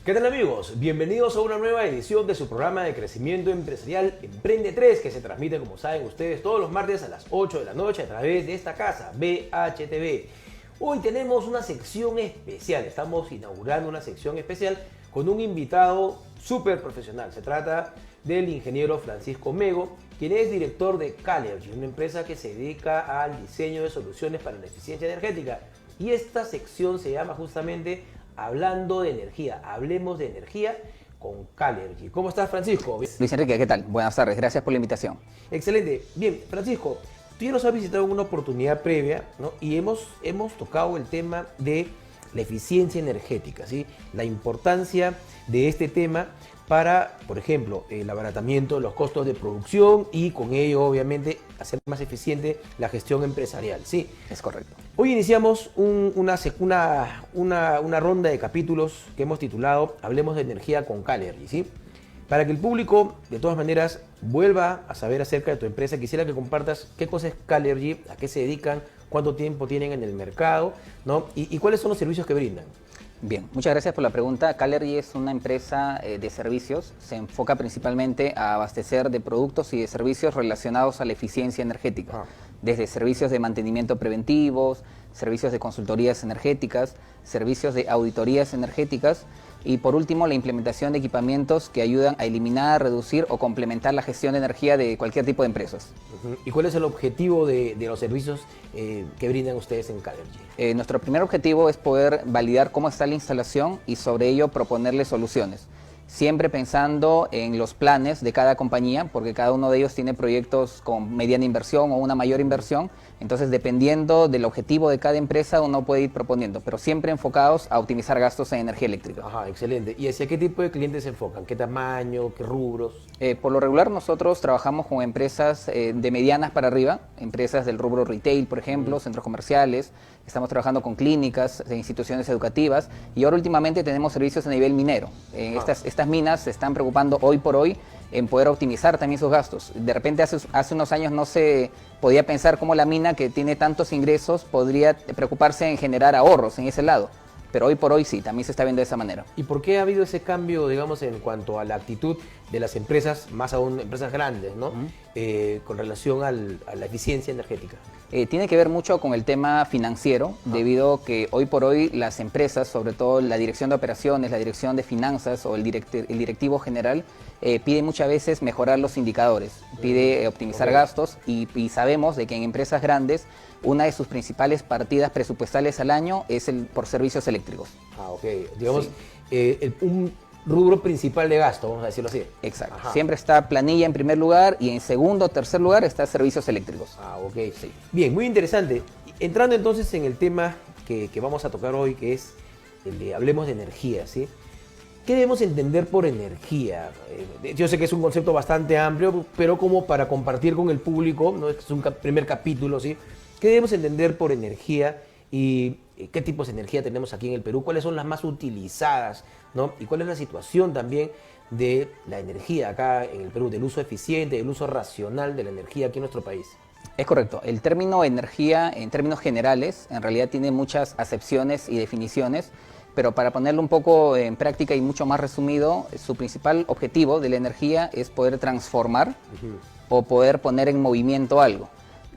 ¿Qué tal amigos? Bienvenidos a una nueva edición de su programa de crecimiento empresarial Emprende 3, que se transmite, como saben ustedes, todos los martes a las 8 de la noche a través de esta casa, BHTV. Hoy tenemos una sección especial, estamos inaugurando una sección especial con un invitado súper profesional. Se trata del ingeniero Francisco Mego, quien es director de Calergy, una empresa que se dedica al diseño de soluciones para la eficiencia energética. Y esta sección se llama justamente Hablando de Energía. Hablemos de energía con Calergy. ¿Cómo estás, Francisco? Luis Enrique, ¿qué tal? Buenas tardes, gracias por la invitación. Excelente. Bien, Francisco, tú ya nos has visitado en una oportunidad previa, ¿no? Y hemos tocado el tema de la eficiencia energética, ¿sí? La importancia de este tema para, por ejemplo, el abaratamiento de los costos de producción y con ello, obviamente, hacer más eficiente la gestión empresarial, ¿sí? Es correcto. Hoy iniciamos una ronda de capítulos que hemos titulado Hablemos de Energía con Calergy, ¿sí? Para que el público, de todas maneras, vuelva a saber acerca de tu empresa, quisiera que compartas qué cosa es Calergy, a qué se dedican, cuánto tiempo tienen en el mercado, ¿no? Y cuáles son los servicios que brindan. Bien, muchas gracias por la pregunta. Calergy es una empresa de servicios. Se enfoca principalmente a abastecer de productos y de servicios relacionados a la eficiencia energética. Desde servicios de mantenimiento preventivos, servicios de consultorías energéticas, servicios de auditorías energéticas y por último la implementación de equipamientos que ayudan a eliminar, reducir o complementar la gestión de energía de cualquier tipo de empresas. ¿Y cuál es el objetivo de los servicios que brindan ustedes en Calergy? Nuestro primer objetivo es poder validar cómo está la instalación y sobre ello proponerle soluciones. Siempre pensando en los planes de cada compañía, porque cada uno de ellos tiene proyectos con mediana inversión o una mayor inversión. Entonces, dependiendo del objetivo de cada empresa, uno puede ir proponiendo, pero siempre enfocados a optimizar gastos en energía eléctrica. Ajá, excelente. ¿Y hacia qué tipo de clientes se enfocan? ¿Qué tamaño? ¿Qué rubros? Por lo regular, nosotros trabajamos con empresas de medianas para arriba, empresas del rubro retail, por ejemplo, centros comerciales. Estamos trabajando con clínicas, instituciones educativas y ahora últimamente tenemos servicios a nivel minero. Estas minas se están preocupando hoy por hoy en poder optimizar también sus gastos. De repente hace unos años no se podía pensar cómo la mina que tiene tantos ingresos podría preocuparse en generar ahorros en ese lado. Pero hoy por hoy sí, también se está viendo de esa manera. ¿Y por qué ha habido ese cambio, digamos, en cuanto a la actitud de las empresas, más aún empresas grandes, ¿no? Con relación a la eficiencia energética? Tiene que ver mucho con el tema financiero, debido a que hoy por hoy las empresas, sobre todo la dirección de operaciones, la dirección de finanzas o el directivo general, pide muchas veces mejorar los indicadores, pide optimizar gastos y sabemos de que en empresas grandes una de sus principales partidas presupuestales al año es por servicios eléctricos. Ah, ok. Digamos, sí. Un rubro principal de gasto, vamos a decirlo así. Exacto. Ajá. Siempre está planilla en primer lugar y en segundo o tercer lugar está servicios eléctricos. Ah, ok. Sí. Bien, muy interesante. Entrando entonces en el tema que vamos a tocar hoy, que es el de Hablemos de Energía, ¿sí? ¿Qué debemos entender por energía? Yo sé que es un concepto bastante amplio, pero como para compartir con el público, ¿no? Es un primer capítulo, ¿sí? ¿Qué debemos entender por energía y qué tipos de energía tenemos aquí en el Perú? ¿Cuáles son las más utilizadas, ¿no? Y cuál es la situación también de la energía acá en el Perú, del uso eficiente, del uso racional de la energía aquí en nuestro país? Es correcto. El término energía, en términos generales, en realidad tiene muchas acepciones y definiciones, pero para ponerlo un poco en práctica y mucho más resumido, su principal objetivo de la energía es poder transformar o poder poner en movimiento algo.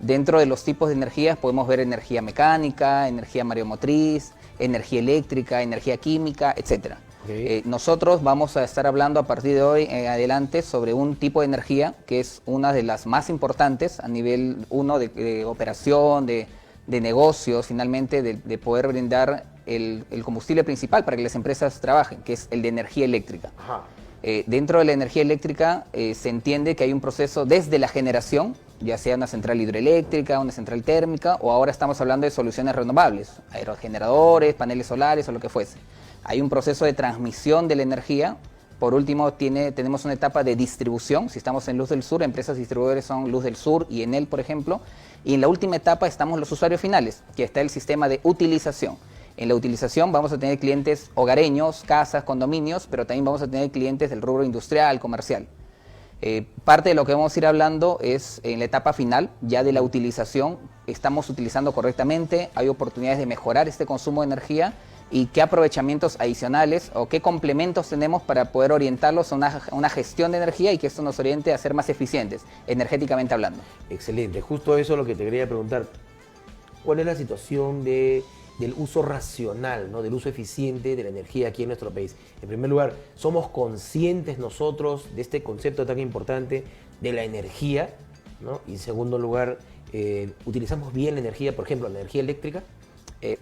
Dentro de los tipos de energías podemos ver energía mecánica, energía mareomotriz, energía eléctrica, energía química, etc. Nosotros vamos a estar hablando a partir de hoy en adelante sobre un tipo de energía que es una de las más importantes a nivel de operación, de negocios, finalmente de poder brindar el combustible principal para que las empresas trabajen, que es el de energía eléctrica. Ajá. Dentro de la energía eléctrica se entiende que hay un proceso desde la generación, ya sea una central hidroeléctrica, una central térmica, o ahora estamos hablando de soluciones renovables, aerogeneradores, paneles solares o lo que fuese. Hay un proceso de transmisión de la energía. Por último, tenemos una etapa de distribución. Si estamos en Luz del Sur, empresas distribuidores son Luz del Sur y Enel, por ejemplo. Y en la última etapa estamos los usuarios finales, que está el sistema de utilización. En la utilización vamos a tener clientes hogareños, casas, condominios, pero también vamos a tener clientes del rubro industrial, comercial. Parte de lo que vamos a ir hablando es en la etapa final, ya de la utilización, estamos utilizando correctamente, hay oportunidades de mejorar este consumo de energía y qué aprovechamientos adicionales o qué complementos tenemos para poder orientarlos a una gestión de energía y que esto nos oriente a ser más eficientes, energéticamente hablando. Excelente, justo eso es lo que te quería preguntar. ¿Cuál es la situación del uso racional, ¿no? Del uso eficiente de la energía aquí en nuestro país? En primer lugar, ¿somos conscientes nosotros de este concepto tan importante de la energía, ¿no? Y en segundo lugar, ¿utilizamos bien la energía, por ejemplo, la energía eléctrica?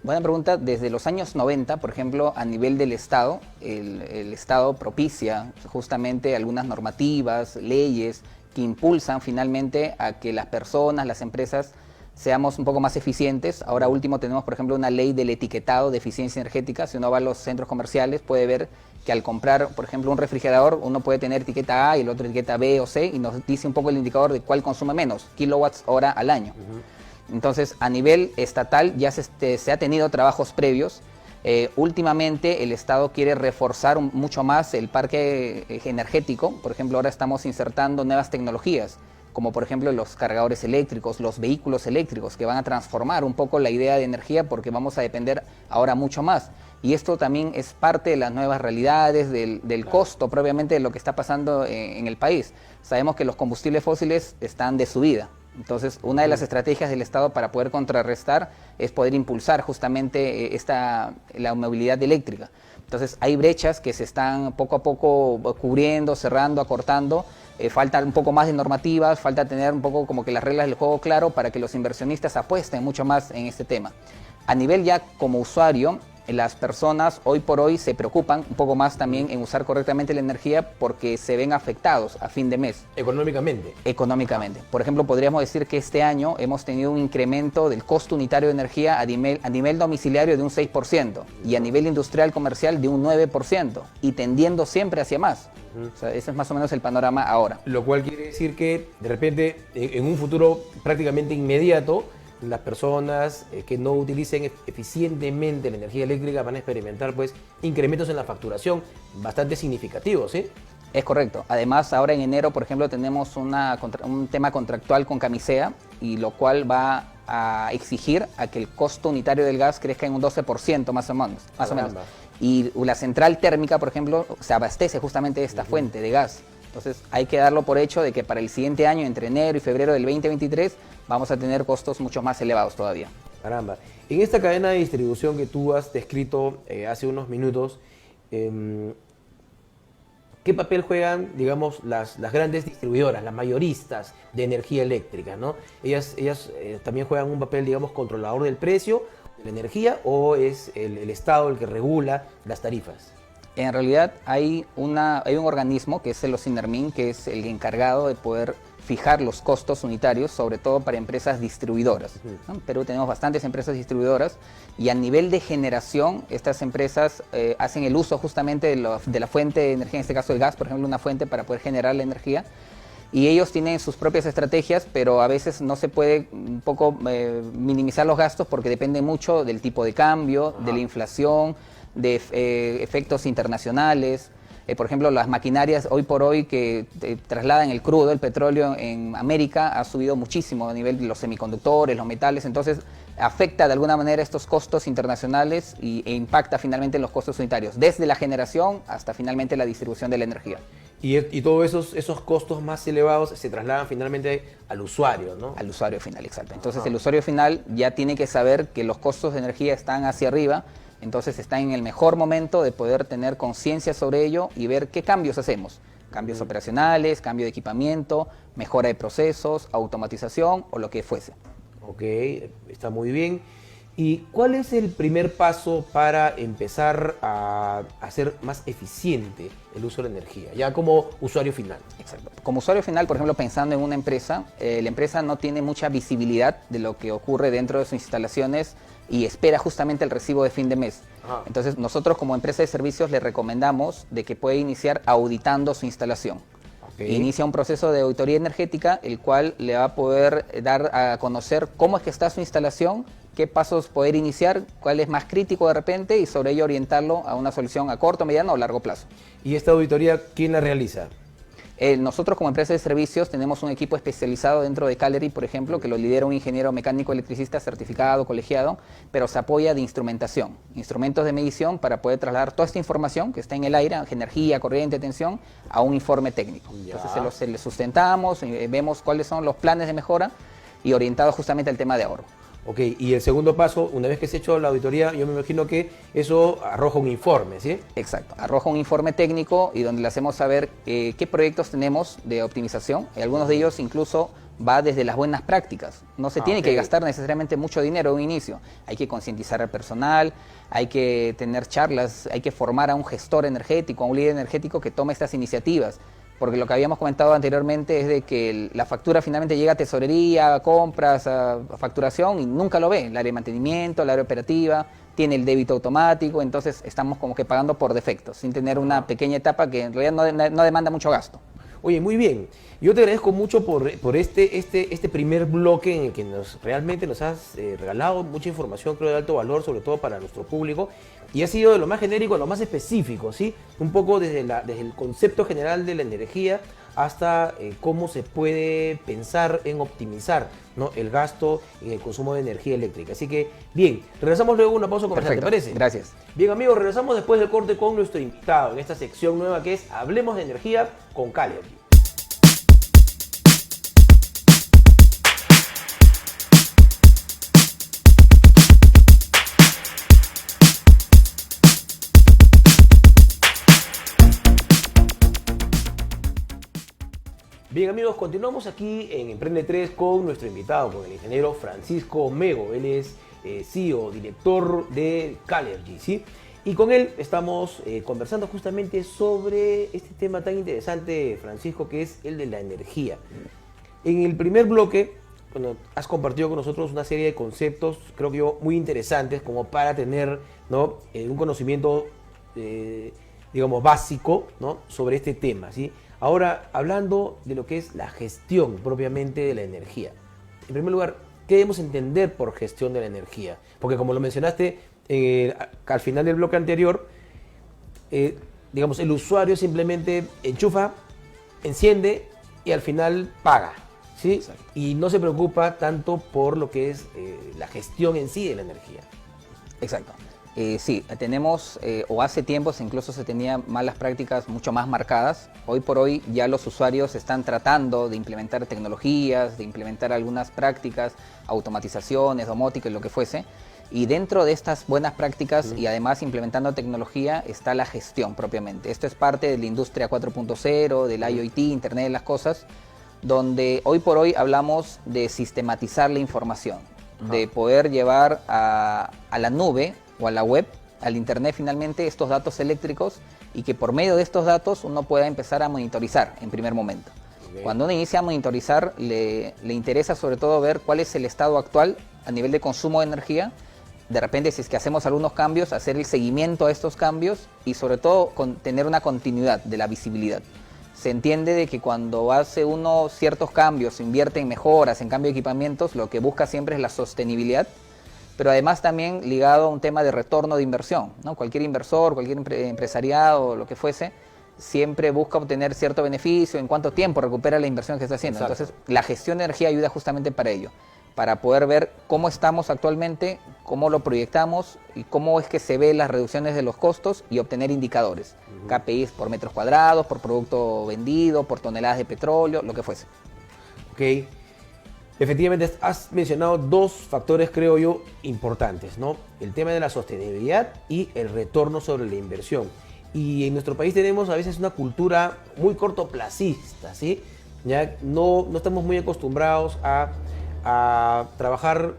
Buena pregunta. Desde los años 90, por ejemplo, a nivel del Estado, el Estado propicia justamente algunas normativas, leyes que impulsan finalmente a que las personas, las empresas, seamos un poco más eficientes. Ahora último tenemos, por ejemplo, una ley del etiquetado de eficiencia energética. Si uno va a los centros comerciales puede ver que al comprar, por ejemplo, un refrigerador, uno puede tener etiqueta A y el otro etiqueta B o C y nos dice un poco el indicador de cuál consume menos, kilowatts hora al año. Entonces, a nivel estatal ya se ha tenido trabajos previos. Últimamente el Estado quiere reforzar mucho más el parque energético. Por ejemplo, ahora estamos insertando nuevas tecnologías, como por ejemplo los cargadores eléctricos, los vehículos eléctricos, que van a transformar un poco la idea de energía porque vamos a depender ahora mucho más. Y esto también es parte de las nuevas realidades, del costo propiamente de lo que está pasando en el país. Sabemos que los combustibles fósiles están de subida. Entonces, una de las estrategias del Estado para poder contrarrestar es poder impulsar justamente la movilidad eléctrica. Entonces, hay brechas que se están poco a poco cubriendo, cerrando, acortando. Falta un poco más de normativas, falta tener un poco como que las reglas del juego claro para que los inversionistas apuesten mucho más en este tema. A nivel ya como usuario, las personas hoy por hoy se preocupan un poco más también en usar correctamente la energía porque se ven afectados a fin de mes. Económicamente. Económicamente. Por ejemplo, podríamos decir que este año hemos tenido un incremento del costo unitario de energía a nivel domiciliario de un 6% y a nivel industrial comercial de un 9% y tendiendo siempre hacia más. O sea, ese es más o menos el panorama ahora. Lo cual quiere decir que de repente en un futuro prácticamente inmediato las personas que no utilicen eficientemente la energía eléctrica van a experimentar pues incrementos en la facturación bastante significativos, ¿sí? Es correcto. Además, ahora en enero, por ejemplo, tenemos un tema contractual con Camisea y lo cual va a exigir a que el costo unitario del gas crezca en un 12% más o menos. Y la central térmica, por ejemplo, se abastece justamente de esta fuente de gas. Entonces hay que darlo por hecho de que para el siguiente año, entre enero y febrero del 2023, vamos a tener costos mucho más elevados todavía. Caramba. En esta cadena de distribución que tú has descrito hace unos minutos, ¿qué papel juegan, digamos, las grandes distribuidoras, las mayoristas de energía eléctrica, ¿no? Ellas también juegan un papel, digamos, controlador del precio de la energía, o es el Estado el que regula las tarifas? En realidad hay un organismo que es el OSINERMIN, que es el encargado de poder fijar los costos unitarios, sobre todo para empresas distribuidoras, ¿no? En Perú tenemos bastantes empresas distribuidoras y a nivel de generación estas empresas hacen el uso justamente de la fuente de energía, en este caso el gas, por ejemplo, una fuente para poder generar la energía. Y ellos tienen sus propias estrategias, pero a veces no se puede un poco minimizar los gastos porque depende mucho del tipo de cambio, de la inflación, de efectos internacionales. Por ejemplo, las maquinarias hoy por hoy que trasladan el crudo, el petróleo en América ha subido muchísimo a nivel de los semiconductores, los metales, entonces afecta de alguna manera estos costos internacionales e impacta finalmente en los costos unitarios, desde la generación hasta finalmente la distribución de la energía. Y todos esos costos más elevados se trasladan finalmente al usuario, ¿no? Al usuario final, exacto. Entonces el usuario final ya tiene que saber que los costos de energía están hacia arriba, entonces está en el mejor momento de poder tener conciencia sobre ello y ver qué cambios hacemos. Cambios operacionales, cambio de equipamiento, mejora de procesos, automatización o lo que fuese. Ok, está muy bien. ¿Y cuál es el primer paso para empezar a hacer más eficiente el uso de la energía, ya como usuario final? Exacto. Como usuario final, por ejemplo, pensando en una empresa, la empresa no tiene mucha visibilidad de lo que ocurre dentro de sus instalaciones y espera justamente el recibo de fin de mes. Ajá. Entonces, nosotros como empresa de servicios le recomendamos de que puede iniciar auditando su instalación. Okay. Inicia un proceso de auditoría energética, el cual le va a poder dar a conocer cómo es que está su instalación, qué pasos poder iniciar, cuál es más crítico de repente y sobre ello orientarlo a una solución a corto, mediano o largo plazo. ¿Y esta auditoría quién la realiza? Nosotros como empresa de servicios tenemos un equipo especializado dentro de Calery, por ejemplo, que lo lidera un ingeniero mecánico electricista certificado, colegiado, pero se apoya de instrumentación, instrumentos de medición para poder trasladar toda esta información que está en el aire, energía, corriente, tensión, a un informe técnico. Ya. Entonces se lo sustentamos, vemos cuáles son los planes de mejora y orientados justamente al tema de ahorro. Ok, y el segundo paso, una vez que se ha hecho la auditoría, yo me imagino que eso arroja un informe, ¿sí? Exacto, arroja un informe técnico y donde le hacemos saber qué proyectos tenemos de optimización. Y algunos de ellos incluso va desde las buenas prácticas. No se tiene que gastar necesariamente mucho dinero a un inicio. Hay que concientizar al personal, hay que tener charlas, hay que formar a un gestor energético, a un líder energético que tome estas iniciativas. Porque lo que habíamos comentado anteriormente es de que la factura finalmente llega a tesorería, a compras, a facturación y nunca lo ve. El área de mantenimiento, el área operativa, tiene el débito automático, entonces estamos como que pagando por defecto, sin tener una pequeña etapa que en realidad no demanda mucho gasto. Oye, muy bien. Yo te agradezco mucho por este primer bloque en el que realmente nos has regalado mucha información, creo, de alto valor, sobre todo para nuestro público. Y ha sido de lo más genérico a lo más específico, ¿sí? Un poco desde el concepto general de la energía hasta cómo se puede pensar en optimizar, ¿no?, el gasto en el consumo de energía eléctrica. Así que, bien, regresamos luego a una pausa comercial, ¿te parece? Gracias. Bien, amigos, regresamos después del corte con nuestro invitado en esta sección nueva que es Hablemos de Energía con Calery. Bien, amigos, continuamos aquí en Emprende 3 con nuestro invitado, con el ingeniero Francisco Mego. Él es CEO, director de Calery, ¿sí? Y con él estamos conversando justamente sobre este tema tan interesante, Francisco, que es el de la energía. En el primer bloque, bueno, has compartido con nosotros una serie de conceptos, creo que yo, muy interesantes, como para tener, ¿no?, un conocimiento, digamos, básico, ¿no?, sobre este tema, ¿sí? Ahora, hablando de lo que es la gestión propiamente de la energía. En primer lugar, ¿qué debemos entender por gestión de la energía? Porque como lo mencionaste al final del bloque anterior, digamos, el usuario simplemente enchufa, enciende y al final paga, ¿sí? Exacto. Y no se preocupa tanto por lo que es la gestión en sí de la energía. Exacto. Sí, tenemos, o hace tiempos incluso se tenían malas prácticas mucho más marcadas. Hoy por hoy ya los usuarios están tratando de implementar tecnologías, de implementar algunas prácticas, automatizaciones, domótica y lo que fuese. Y dentro de estas buenas prácticas y además implementando tecnología está la gestión propiamente. Esto es parte de la industria 4.0, del IoT, Internet de las Cosas, donde hoy por hoy hablamos de sistematizar la información, de poder llevar a la nube o a la web, al internet finalmente, estos datos eléctricos y que por medio de estos datos uno pueda empezar a monitorizar en primer momento. Okay. Cuando uno inicia a monitorizar, le interesa sobre todo ver cuál es el estado actual a nivel de consumo de energía. De repente, si es que hacemos algunos cambios, hacer el seguimiento a estos cambios y sobre todo tener una continuidad de la visibilidad. Se entiende de que cuando hace uno ciertos cambios, invierte en mejoras, en cambio de equipamientos, lo que busca siempre es la sostenibilidad, pero además también ligado a un tema de retorno de inversión, ¿no? Cualquier inversor, cualquier empresariado, lo que fuese, siempre busca obtener cierto beneficio, en cuánto tiempo recupera la inversión que está haciendo. Exacto. Entonces, la gestión de energía ayuda justamente para ello, para poder ver cómo estamos actualmente, cómo lo proyectamos y cómo es que se ven las reducciones de los costos y obtener indicadores, KPIs por metros cuadrados, por producto vendido, por toneladas de petróleo, lo que fuese. Ok. Efectivamente, has mencionado dos factores, creo yo, importantes, ¿no? El tema de la sostenibilidad y el retorno sobre la inversión. Y en nuestro país tenemos a veces una cultura muy cortoplacista, ¿sí? Ya no estamos muy acostumbrados a trabajar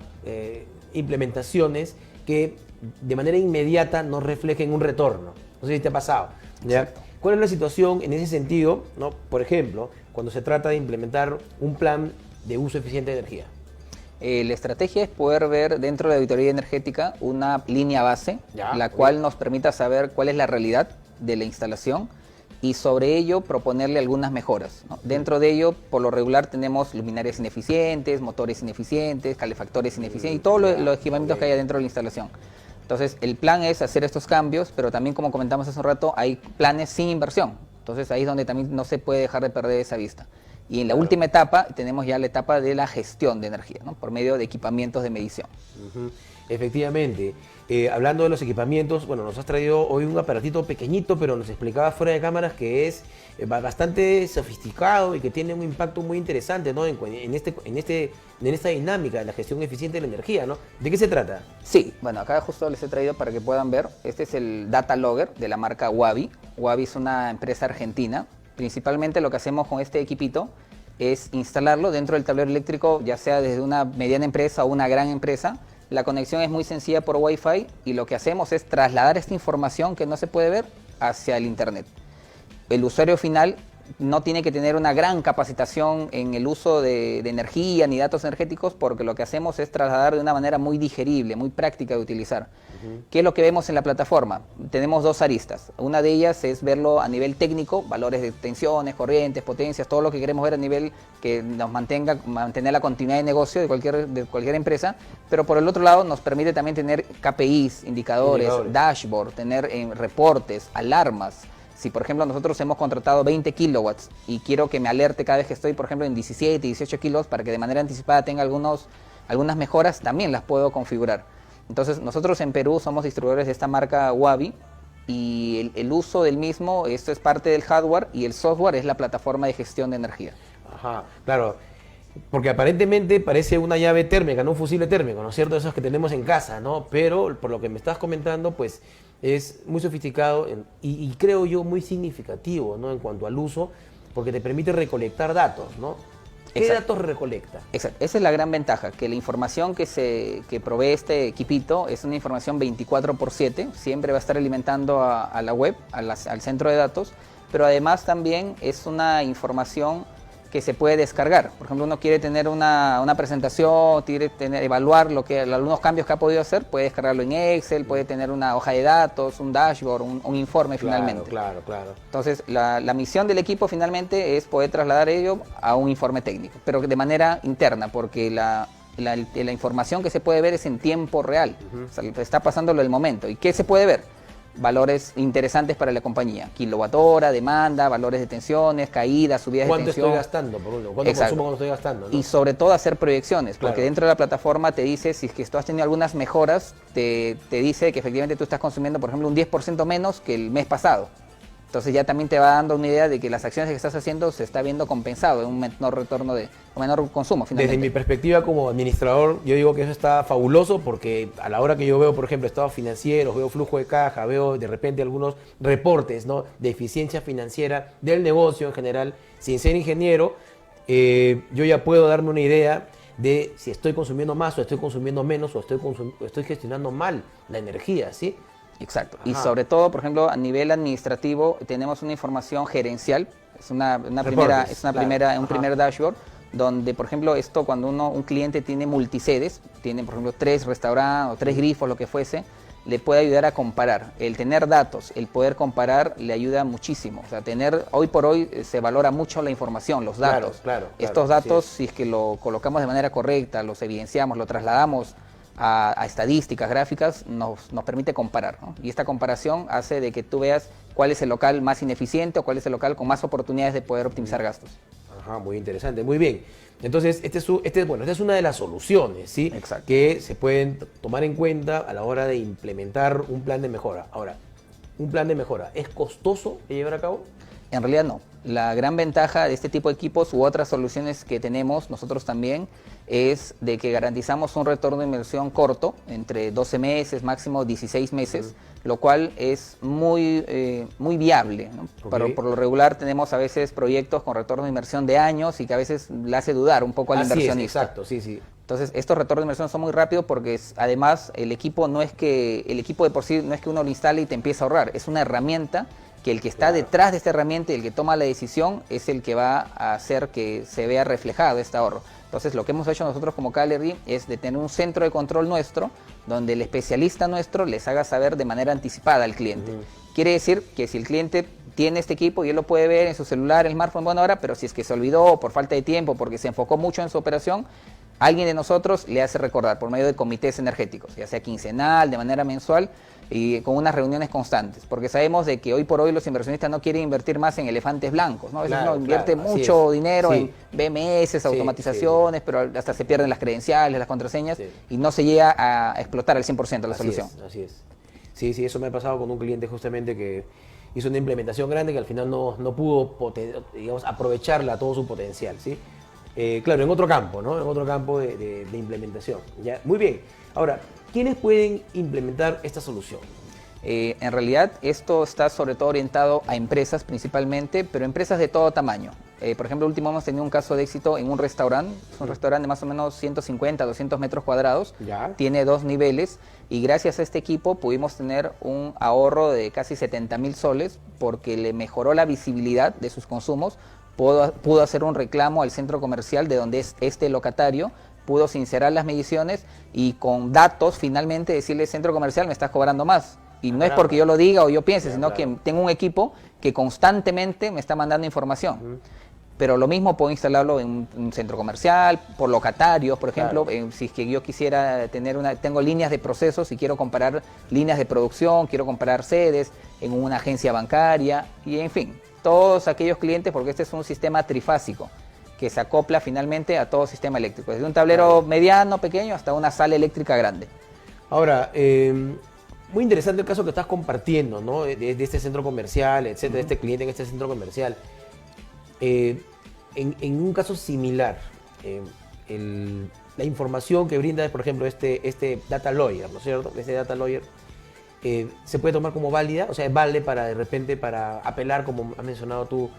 implementaciones que de manera inmediata nos reflejen un retorno. No sé si te ha pasado, ¿ya? ¿Cuál es la situación en ese sentido, ¿no? Por ejemplo, cuando se trata de implementar un plan de uso eficiente de energía? La estrategia es poder ver dentro de la auditoría energética una línea base, la cual nos permita saber cuál es la realidad de la instalación y sobre ello proponerle algunas mejoras, ¿no? Dentro de ello, por lo regular, tenemos luminarias ineficientes, motores ineficientes, calefactores ineficientes y todos los equipamientos que haya dentro de la instalación. Entonces, el plan es hacer estos cambios, pero también, como comentamos hace un rato, hay planes sin inversión. Entonces ahí es donde también no se puede dejar de perder esa vista. Y en la última etapa tenemos ya la etapa de la gestión de energía, ¿no? Por medio de equipamientos de medición. Efectivamente. Hablando de los equipamientos, bueno, nos has traído hoy un aparatito pequeñito, pero nos explicabas fuera de cámaras que es bastante sofisticado y que tiene un impacto muy interesante, ¿no? En esta dinámica de la gestión eficiente de la energía, ¿no? ¿De qué se trata? Sí, bueno, acá justo les he traído para que puedan ver. Este es el Data Logger de la marca Waabi. Waabi es una empresa argentina. Principalmente lo que hacemos con este equipito es instalarlo dentro del tablero eléctrico, ya sea desde una mediana empresa o una gran empresa. La conexión es muy sencilla por Wi-Fi y lo que hacemos es trasladar esta información que no se puede ver hacia el Internet. El usuario final no tiene que tener una gran capacitación en el uso de energía ni datos energéticos, porque lo que hacemos es trasladar de una manera muy digerible, muy práctica de utilizar. ¿Qué es lo que vemos en la plataforma? Tenemos dos aristas. Una de ellas es verlo a nivel técnico, valores de tensiones, corrientes, potencias, todo lo que queremos ver a nivel que nos mantener la continuidad de negocio de cualquier empresa, pero por el otro lado nos permite también tener KPIs, indicadores. Dashboard, tener reportes, alarmas. Si, por ejemplo, nosotros hemos contratado 20 kilowatts y quiero que me alerte cada vez que estoy, por ejemplo, en 17, 18 kilos, para que de manera anticipada tenga algunas mejoras, también las puedo configurar. Entonces, nosotros en Perú somos distribuidores de esta marca Waabi y el uso del mismo, esto es parte del hardware y el software es la plataforma de gestión de energía. Ajá, claro. Porque aparentemente parece una llave térmica, no un fusible térmico, ¿no es cierto? Esos que tenemos en casa, ¿no? Pero por lo que me estás comentando, pues es muy sofisticado y creo yo muy significativo, ¿no? En cuanto al uso, porque te permite recolectar datos, ¿no? ¿Qué datos recolecta? Exacto, esa es la gran ventaja, que la información que provee este equipito es una información 24/7, siempre va a estar alimentando a la web, al centro de datos, pero además también es una información que se puede descargar. Por ejemplo, uno quiere tener una presentación, quiere evaluar algunos cambios que ha podido hacer, puede descargarlo en Excel, puede tener una hoja de datos, un dashboard, un informe finalmente. Claro. Entonces, la misión del equipo finalmente es poder trasladar ello a un informe técnico, pero de manera interna, porque la información que se puede ver es en tiempo real. O sea, está pasándolo el momento. ¿Y qué se puede ver? Valores interesantes para la compañía, kilowatt hora, demanda, valores de tensiones, caídas, subidas de tensión. ¿Cuánto estoy gastando por uno? ¿Cuánto consumo cuando estoy gastando? ¿No? Y sobre todo hacer proyecciones, porque dentro de la plataforma te dice, si es que tú has tenido algunas mejoras, te dice que efectivamente tú estás consumiendo, por ejemplo, un 10% menos que el mes pasado. Entonces ya también te va dando una idea de que las acciones que estás haciendo se está viendo compensado en un menor retorno un menor consumo finalmente. Desde mi perspectiva como administrador, yo digo que eso está fabuloso, porque a la hora que yo veo, por ejemplo, estados financieros, veo flujo de caja, veo de repente algunos reportes, ¿no?, de eficiencia financiera del negocio en general, sin ser ingeniero, yo ya puedo darme una idea de si estoy consumiendo más o estoy consumiendo menos o estoy gestionando mal la energía, ¿sí? Exacto. Ajá. Y sobre todo, por ejemplo, a nivel administrativo tenemos una información gerencial, es un primer dashboard, donde, por ejemplo, esto cuando un cliente tiene multisedes, tiene, por ejemplo, 3 restaurantes o 3 grifos, lo que fuese, le puede ayudar a comparar. El tener datos, el poder comparar, le ayuda muchísimo. O sea, hoy por hoy se valora mucho la información, los datos. Estos datos, si es que lo colocamos de manera correcta, los evidenciamos, lo trasladamos a estadísticas, gráficas, nos permite comparar, ¿no? Y esta comparación hace de que tú veas cuál es el local más ineficiente o cuál es el local con más oportunidades de poder optimizar gastos. Ajá, muy interesante, muy bien. Entonces, esta es una de las soluciones, ¿sí? Exacto. Que se pueden tomar en cuenta a la hora de implementar un plan de mejora. Ahora, ¿un plan de mejora es costoso de llevar a cabo? En realidad no. La gran ventaja de este tipo de equipos u otras soluciones que tenemos nosotros también es de que garantizamos un retorno de inversión corto, entre 12 meses, máximo 16 meses, lo cual es muy viable, ¿no? Okay. Por lo regular tenemos a veces proyectos con retorno de inversión de años y que a veces le hace dudar un poco al inversionista. Exacto, sí. Entonces, estos retornos de inversión son muy rápidos porque además el equipo de por sí no es que uno lo instale y te empiece a ahorrar, es una herramienta que el que está detrás de esta herramienta y el que toma la decisión es el que va a hacer que se vea reflejado este ahorro. Entonces, lo que hemos hecho nosotros como KLRI es de tener un centro de control nuestro, donde el especialista nuestro les haga saber de manera anticipada al cliente. Quiere decir que si el cliente tiene este equipo y él lo puede ver en su celular, en el smartphone, bueno, ahora, pero si es que se olvidó por falta de tiempo, porque se enfocó mucho en su operación, alguien de nosotros le hace recordar por medio de comités energéticos, ya sea quincenal, de manera mensual, y con unas reuniones constantes, porque sabemos de que hoy por hoy los inversionistas no quieren invertir más en elefantes blancos, ¿no? A veces Claro, uno invierte claro, así mucho es. dinero Sí. en BMS, automatizaciones, pero hasta se pierden las credenciales, las contraseñas, Sí. y no se llega a explotar al 100% la solución. Así es. Sí, sí, eso me ha pasado con un cliente justamente que hizo una implementación grande que al final no pudo, digamos, aprovecharla a todo su potencial, ¿sí? Claro, en otro campo, ¿no? En otro campo de implementación. ¿Ya? Muy bien. Ahora, ¿quiénes pueden implementar esta solución? En realidad esto está sobre todo orientado a empresas principalmente, pero empresas de todo tamaño. Por ejemplo, último hemos tenido un caso de éxito en un restaurante, es un restaurante de más o menos 150, 200 metros cuadrados, Ya. tiene 2 niveles y gracias a este equipo pudimos tener un ahorro de casi 70.000 soles porque le mejoró la visibilidad de sus consumos, pudo hacer un reclamo al centro comercial de donde es este locatario, pudo sincerar las mediciones y con datos finalmente decirle centro comercial me estás cobrando más. Y no es porque yo lo diga o yo piense, sino que tengo un equipo que constantemente me está mandando información. Pero lo mismo puedo instalarlo en un centro comercial, por locatarios, por ejemplo, si es que yo quisiera tener tengo líneas de procesos y quiero comparar líneas de producción, quiero comparar sedes en una agencia bancaria y en fin, todos aquellos clientes, porque este es un sistema trifásico que se acopla finalmente a todo sistema eléctrico, desde un tablero mediano, pequeño, hasta una sala eléctrica grande. Ahora, muy interesante el caso que estás compartiendo, ¿no? De este centro comercial, etcétera, de este cliente en este centro comercial. En un caso similar, la información que brinda, por ejemplo, este data lawyer, ¿no es cierto? Este data lawyer se puede tomar como válida, o sea, es vale para de repente para apelar, como has mencionado tú,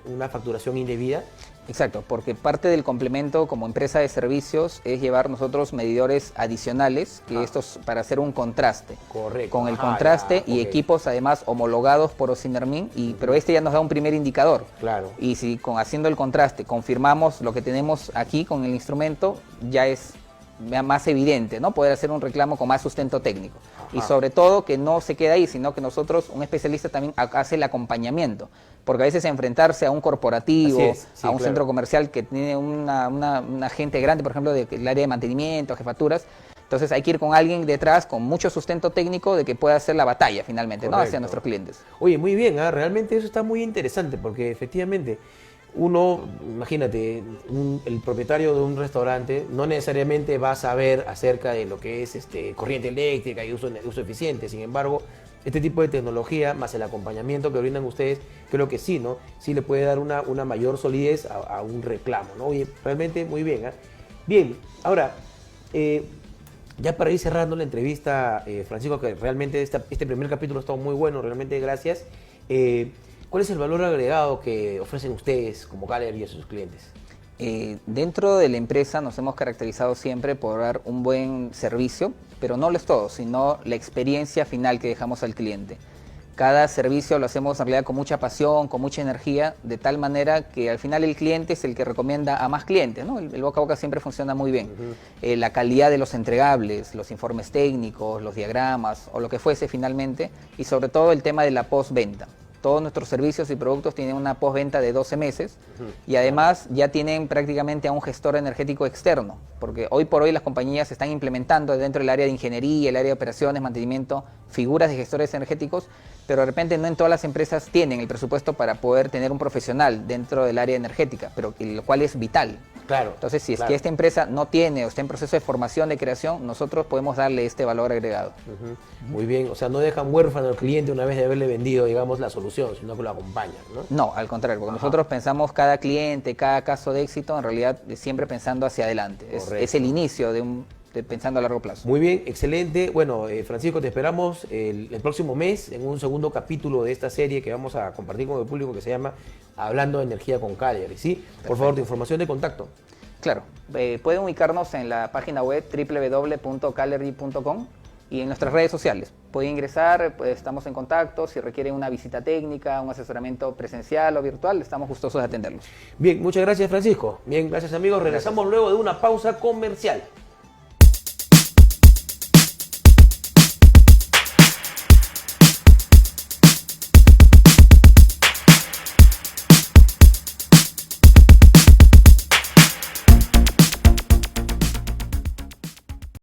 una facturación indebida. Exacto, porque parte del complemento como empresa de servicios es llevar nosotros medidores adicionales, que estos para hacer un contraste. Correcto. Con el contraste y equipos además homologados por Ocinermin, pero este ya nos da un primer indicador. Claro. Y si haciendo el contraste confirmamos lo que tenemos aquí con el instrumento, ya es más evidente, ¿no? Poder hacer un reclamo con más sustento técnico. Y sobre todo que no se queda ahí, sino que nosotros, un especialista también hace el acompañamiento. Porque a veces enfrentarse a un corporativo, a un centro comercial que tiene una gente grande, por ejemplo, del área de mantenimiento, jefaturas, entonces hay que ir con alguien detrás con mucho sustento técnico de que pueda hacer la batalla finalmente, ¿no? Hacia nuestros clientes. Oye, muy bien, realmente eso está muy interesante porque efectivamente uno, imagínate, el propietario de un restaurante no necesariamente va a saber acerca de lo que es corriente eléctrica y uso eficiente. Sin embargo, este tipo de tecnología más el acompañamiento que brindan ustedes, creo que sí, ¿no? Sí le puede dar una mayor solidez a un reclamo, ¿no? Oye, realmente muy bien, ¿eh? Bien, ahora, ya para ir cerrando la entrevista, Francisco, que realmente este primer capítulo ha estado muy bueno, realmente gracias. ¿Cuál es el valor agregado que ofrecen ustedes como Caller y a sus clientes? Dentro de la empresa nos hemos caracterizado siempre por dar un buen servicio, pero no lo es todo, sino la experiencia final que dejamos al cliente. Cada servicio lo hacemos en realidad con mucha pasión, con mucha energía, de tal manera que al final el cliente es el que recomienda a más clientes, ¿no? El boca a boca siempre funciona muy bien. La calidad de los entregables, los informes técnicos, los diagramas o lo que fuese finalmente, y sobre todo el tema de la postventa. Todos nuestros servicios y productos tienen una postventa de 12 meses y además ya tienen prácticamente a un gestor energético externo, porque hoy por hoy las compañías están implementando dentro del área de ingeniería, el área de operaciones, mantenimiento, figuras de gestores energéticos, pero de repente no en todas las empresas tienen el presupuesto para poder tener un profesional dentro del área energética, pero lo cual es vital. Claro. Entonces, si es que esta empresa no tiene o está en proceso de formación, de creación, nosotros podemos darle este valor agregado. Muy bien, o sea, no dejan huérfano al cliente una vez de haberle vendido, digamos, la solución, sino que lo acompañan, ¿no? No, al contrario, porque nosotros pensamos cada cliente, cada caso de éxito, en realidad siempre pensando hacia adelante. Es el inicio de pensando a largo plazo. Muy bien, excelente. Bueno, Francisco, te esperamos el próximo mes en un segundo capítulo de esta serie que vamos a compartir con el público que se llama Hablando de Energía con Cagliari, ¿sí? Perfecto. Por favor, tu información de contacto. Claro, pueden ubicarnos en la página web www.cagliari.com y en nuestras redes sociales. Pueden ingresar, pues, estamos en contacto, si requieren una visita técnica, un asesoramiento presencial o virtual, estamos gustosos de atenderlos. Bien, muchas gracias, Francisco. Bien, gracias amigos. Regresamos luego de una pausa comercial.